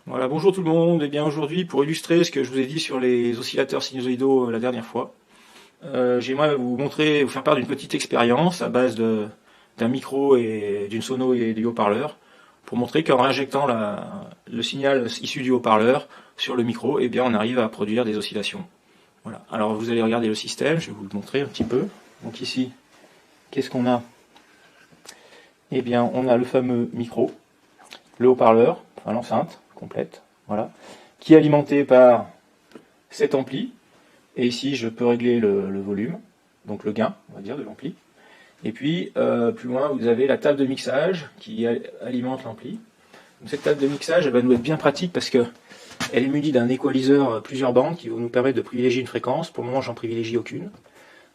Voilà, bonjour tout le monde. Et bien aujourd'hui, pour illustrer ce que je vous ai dit sur les oscillateurs sinusoïdaux la dernière fois, j'aimerais vous montrer, vous faire part d'une petite expérience à base d'un micro et d'une sono et du haut-parleur, pour montrer qu'en injectant le signal issu du haut-parleur sur le micro, eh bien on arrive à produire des oscillations. Voilà. Alors vous allez regarder le système, je vais vous le montrer un petit peu. Donc ici, qu'est-ce qu'on a? Eh bien on a le fameux micro, le haut-parleur, enfin l'enceinte complète, voilà, qui est alimenté par cet ampli, et ici je peux régler le volume, donc le gain, on va dire, de l'ampli. Et puis plus loin vous avez la table de mixage qui alimente l'ampli. Cette table de mixage elle va nous être bien pratique parce que elle est munie d'un équaliseur plusieurs bandes qui vont nous permettre de privilégier une fréquence. Pour le moment j'en privilégie aucune.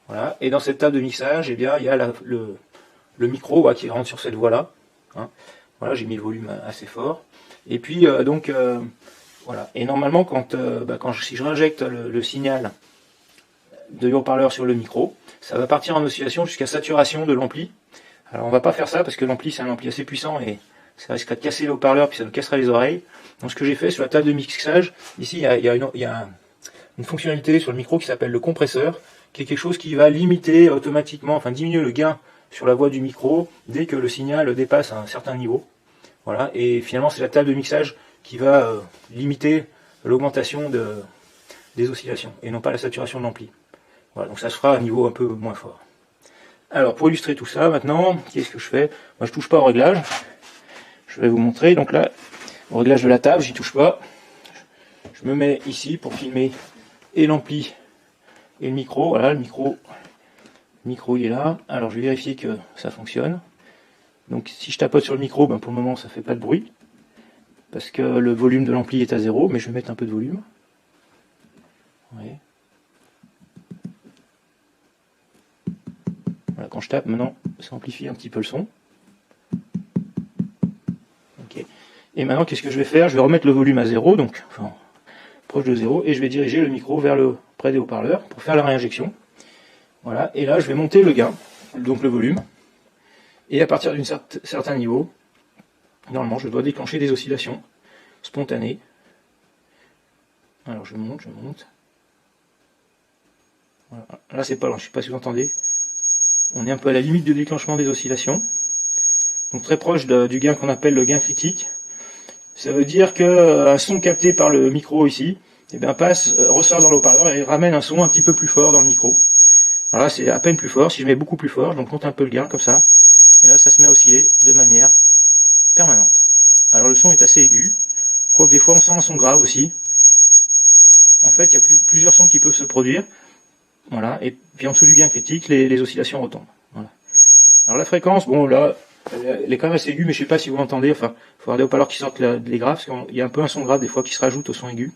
Voilà. Et dans cette table de mixage, eh bien, il y a le micro qui rentre sur cette voie là. Hein. Voilà, j'ai mis le volume assez fort. Et puis voilà. Et normalement si je réinjecte le signal de haut-parleur sur le micro, ça va partir en oscillation jusqu'à saturation de l'ampli. Alors on va pas faire ça parce que l'ampli c'est un ampli assez puissant et ça risquerait de casser le haut-parleur puis ça nous casserait les oreilles. Donc ce que j'ai fait sur la table de mixage, ici il y a une fonctionnalité sur le micro qui s'appelle le compresseur, qui est quelque chose qui va limiter automatiquement, enfin diminuer le gain sur la voix du micro dès que le signal dépasse un certain niveau. Voilà, et finalement c'est la table de mixage qui va limiter l'augmentation des oscillations et non pas la saturation de l'ampli. Voilà, donc ça se fera à un niveau un peu moins fort. Alors pour illustrer tout ça maintenant, qu'est-ce que je fais? Moi je touche pas au réglage. Je vais vous montrer. Donc là, au réglage de la table, j'y touche pas. Je me mets ici pour filmer et l'ampli et le micro. Voilà, le micro il est là. Alors je vais vérifier que ça fonctionne. Donc si je tapote sur le micro, pour le moment ça fait pas de bruit, parce que le volume de l'ampli est à 0, mais je vais mettre un peu de volume. Ouais. Voilà, quand je tape maintenant, ça amplifie un petit peu le son. Okay. Et maintenant qu'est-ce que je vais faire? Je vais remettre le volume à 0, donc enfin, proche de 0, et je vais diriger le micro vers près des haut-parleurs pour faire la réinjection. Voilà, et là je vais monter le gain, donc le volume. Et à partir d'un certain niveau, normalement, je dois déclencher des oscillations spontanées. Alors je monte. Voilà. Là c'est pas lent, je ne sais pas si vous entendez. On est un peu à la limite de déclenchement des oscillations. Donc très proche du gain qu'on appelle le gain critique. Ça veut dire qu'un son capté par le micro ici, ressort dans le haut-parleur et ramène un son un petit peu plus fort dans le micro. Alors là c'est à peine plus fort, si je mets beaucoup plus fort, je monte un peu le gain comme ça. Et là, ça se met à osciller de manière permanente. Alors le son est assez aigu, quoique des fois on sent un son grave aussi. En fait, il y a plusieurs sons qui peuvent se produire. Voilà, et puis en dessous du gain critique, les oscillations retombent. Voilà. Alors la fréquence, bon là, elle est quand même assez aiguë, mais je ne sais pas si vous l'entendez. Enfin, il faut avoir des haut-parleurs qui sortent les graves, parce qu'il y a un peu un son grave des fois qui se rajoute au son aigu.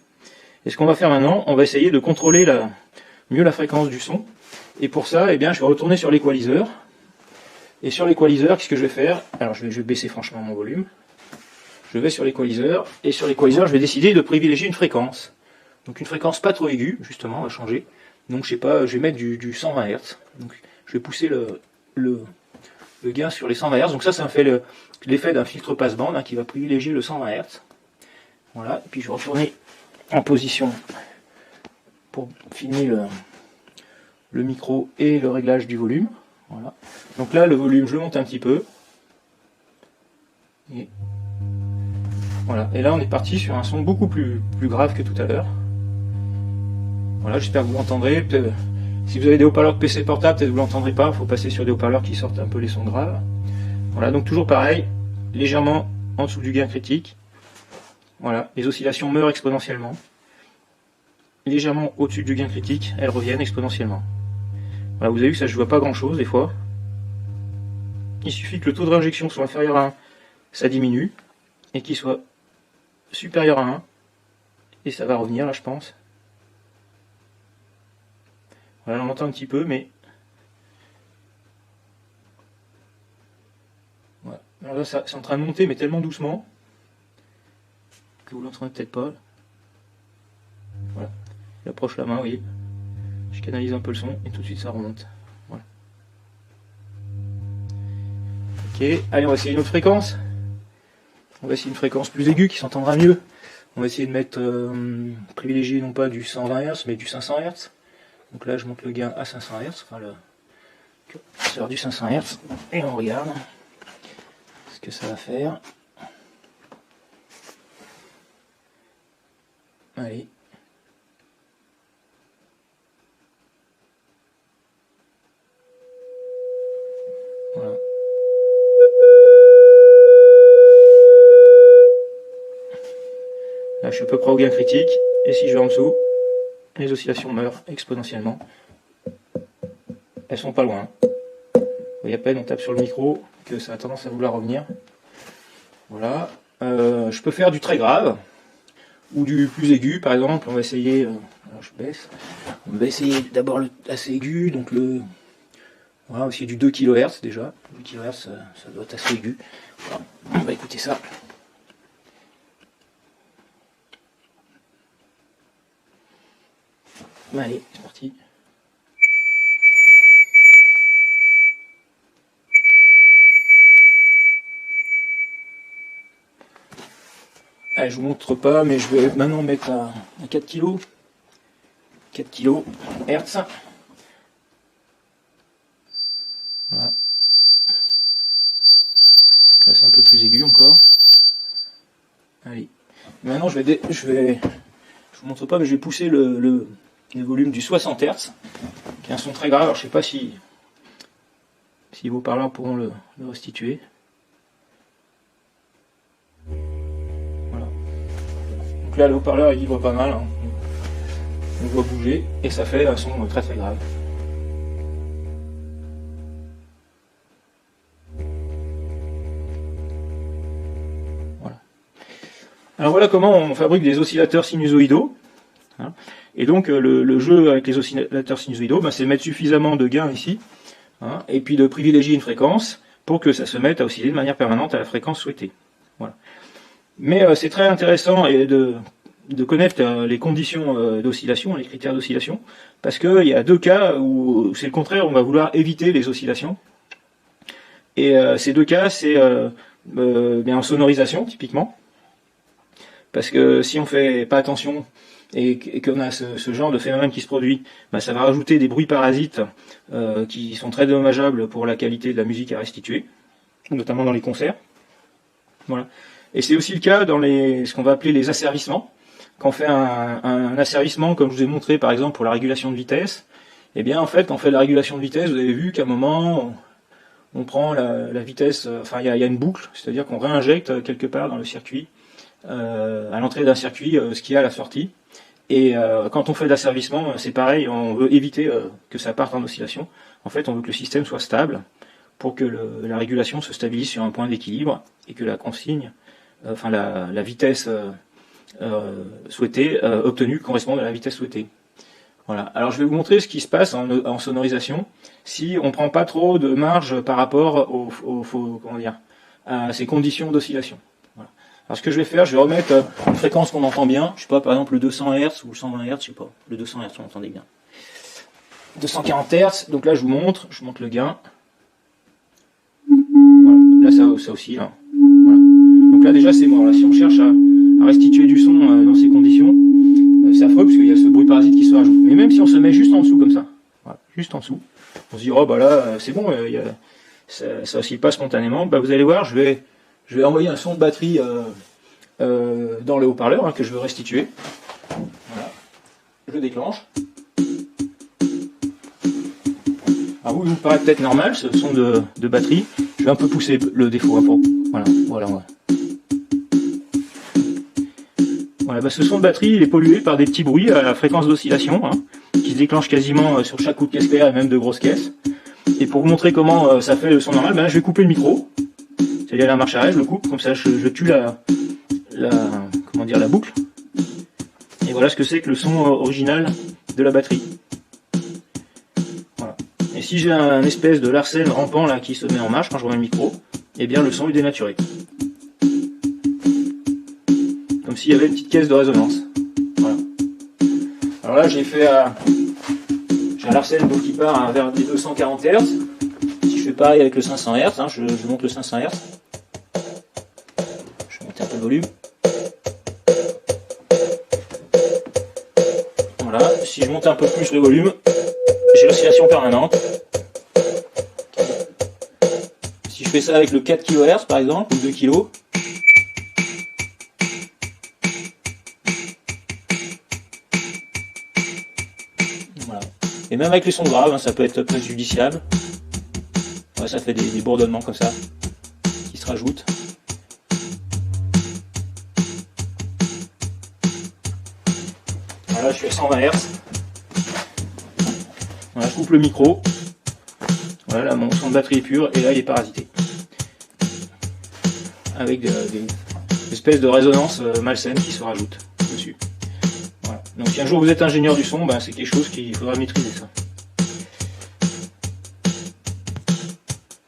Et ce qu'on va faire maintenant, on va essayer de contrôler mieux la fréquence du son. Et pour ça, je vais retourner sur l'équaliseur. Et sur l'équaliseur, qu'est-ce que je vais faire? Alors je vais baisser franchement mon volume. Je vais sur l'équaliseur, et sur l'équaliseur, je vais décider de privilégier une fréquence. Donc une fréquence pas trop aiguë, justement, on va changer. Donc je sais pas, je vais mettre du 120 Hz. Donc je vais pousser le gain sur les 120 Hz. Donc ça me fait l'effet d'un filtre passe-bande qui va privilégier le 120 Hz. Voilà, et puis je vais retourner en position pour filmer le micro et le réglage du volume. Voilà. Donc là, le volume, je le monte un petit peu. Et voilà. Et là, on est parti sur un son beaucoup plus grave que tout à l'heure. Voilà, j'espère que vous l'entendrez. Si vous avez des haut-parleurs de PC portable, peut-être que vous l'entendrez pas. Il faut passer sur des haut-parleurs qui sortent un peu les sons graves. Voilà, donc toujours pareil, légèrement en dessous du gain critique. Voilà, les oscillations meurent exponentiellement. Légèrement au-dessus du gain critique, elles reviennent exponentiellement. Voilà, vous avez vu que ça ne joue pas grand chose des fois. Il suffit que le taux de réinjection soit inférieur à 1, ça diminue, et qu'il soit supérieur à 1, et ça va revenir là je pense. Voilà, on entend un petit peu, mais... Voilà. Alors là c'est en train de monter, mais tellement doucement, que vous l'entendez peut-être pas. Voilà, j'approche la main, vous voyez. Je canalise un peu le son et tout de suite ça remonte. Voilà. Ok, allez on va essayer une autre fréquence. On va essayer une fréquence plus aiguë qui s'entendra mieux. On va essayer de mettre, privilégier non pas du 120 Hz, mais du 500 Hz. Donc là, je monte le gain à 500 Hz, enfin le curseur du 500 Hz, et on regarde ce que ça va faire. Allez. Voilà. Là, je suis à peu près au gain critique, et si je vais en dessous, les oscillations meurent exponentiellement. Elles sont pas loin. Vous voyez à peine, on tape sur le micro, que ça a tendance à vouloir revenir. Voilà. Je peux faire du très grave, ou du plus aigu, par exemple. On va essayer, alors je baisse, on va essayer d'abord le assez aigu, donc le... Voilà, aussi du 2 kHz déjà. 2 kHz, ça doit être assez aigu. Voilà. On va écouter ça. Allez, c'est parti. Allez, je vous montre pas, mais je vais maintenant mettre à 4 kg. 4 kHz. Voilà. Là, c'est un peu plus aigu encore. Allez. Maintenant, je vous montre pas, mais je vais pousser le volume du 60 Hz, qui est un son très grave. Alors, je sais pas si vos parleurs pourront le restituer. Voilà. Donc là, le haut-parleur il vibre pas mal. Hein. On voit bouger et ça fait un son très très grave. Voilà. Alors voilà comment on fabrique des oscillateurs sinusoïdaux. Hein. Et donc le jeu avec les oscillateurs sinusoïdaux, c'est de mettre suffisamment de gain ici, hein, et puis de privilégier une fréquence pour que ça se mette à osciller de manière permanente à la fréquence souhaitée. Voilà. Mais c'est très intéressant de connaître les conditions d'oscillation, les critères d'oscillation, parce qu'il y a deux cas où c'est le contraire, on va vouloir éviter les oscillations. Et ces deux cas, c'est bien en sonorisation, typiquement, parce que si on fait pas attention et qu'on a ce genre de phénomène qui se produit, ça va rajouter des bruits parasites qui sont très dommageables pour la qualité de la musique à restituer, notamment dans les concerts. Voilà. Et c'est aussi le cas dans ce qu'on va appeler les asservissements. Quand on fait un asservissement, comme je vous ai montré par exemple pour la régulation de vitesse, eh bien en fait quand on fait la régulation de vitesse, vous avez vu qu'à un moment on prend la vitesse, enfin il y a une boucle, c'est-à-dire qu'on réinjecte quelque part dans le circuit, à l'entrée d'un circuit, ce qu'il y a à la sortie. Et quand on fait l'asservissement, c'est pareil, on veut éviter que ça parte en oscillation. En fait, on veut que le système soit stable pour que la régulation se stabilise sur un point d'équilibre et que la consigne, la vitesse souhaitée, obtenue, corresponde à la vitesse souhaitée. Voilà. Alors je vais vous montrer ce qui se passe en sonorisation si on ne prend pas trop de marge par rapport à ces conditions d'oscillation. Voilà. Alors ce que je vais faire, je vais remettre une fréquence qu'on entend bien, je sais pas, par exemple le 200 Hz ou le 120 Hz, je sais pas, le 200 Hz on entendait bien. 240 Hz, donc là je monte le gain. Voilà. Là ça oscille. Hein. Voilà. Donc là déjà c'est mort. Là, si on cherche à restituer du son dans ces conditions, c'est affreux parce qu'il y a ce bruit parasite qui se rajoute. Mais même si on se met juste en dessous comme ça, voilà, juste en dessous, on se dit oh bah là c'est bon, ça oscille pas spontanément. Bah vous allez voir, je vais envoyer un son de batterie dans le haut-parleur que je veux restituer. Voilà. Je déclenche. Alors vous paraît peut-être normal ce son de batterie. Je vais un peu pousser le défaut pour. Voilà. Voilà, ce son de batterie il est pollué par des petits bruits à la fréquence d'oscillation, qui se déclenchent quasiment sur chaque coup de caisse claire et même de grosses caisses. Et pour vous montrer comment ça fait le son normal, je vais couper le micro. C'est-à-dire la marche arrêt, je le coupe, comme ça je tue la boucle. Et voilà ce que c'est que le son original de la batterie. Voilà. Et si j'ai un espèce de Larsen rampant là qui se met en marche quand je remets le micro, eh bien le son est dénaturé. Comme s'il y avait une petite caisse de résonance. Voilà. Alors là j'ai un Larsen qui part vers les 240 Hz. Si je fais pareil avec le 500 Hz, je monte le 500 Hz. Je vais monter un peu le volume. si je monte un peu plus le volume, j'ai l'oscillation permanente. Si je fais ça avec le 4 kHz par exemple, ou 2 kg, voilà. Et même avec les sons graves, hein, ça peut être préjudiciable. Ouais, ça fait des bourdonnements comme ça, qui se rajoutent. Voilà, je suis à 120 Hz. Voilà, je coupe le micro. Voilà, là, mon son de batterie est pur, et là, il est parasité. Avec des espèces de résonances malsaines qui se rajoutent dessus. Voilà. Donc si un jour vous êtes ingénieur du son, ben, c'est quelque chose qu'il faudra maîtriser ça.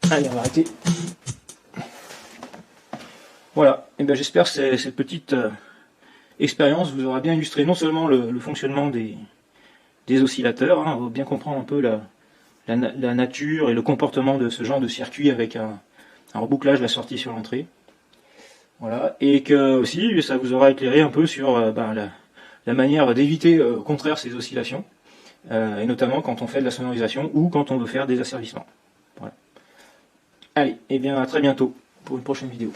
Allez, on va arrêter. Voilà, et ben, j'espère que cette petite expérience vous aura bien illustré non seulement le fonctionnement des oscillateurs, hein, on va bien comprendre un peu la nature et le comportement de ce genre de circuit avec un rebouclage de la sortie sur l'entrée. Voilà, et que aussi ça vous aura éclairé un peu sur la manière d'éviter au contraire ces oscillations, et notamment quand on fait de la sonorisation ou quand on veut faire des asservissements. Voilà. Allez, et bien à très bientôt pour une prochaine vidéo.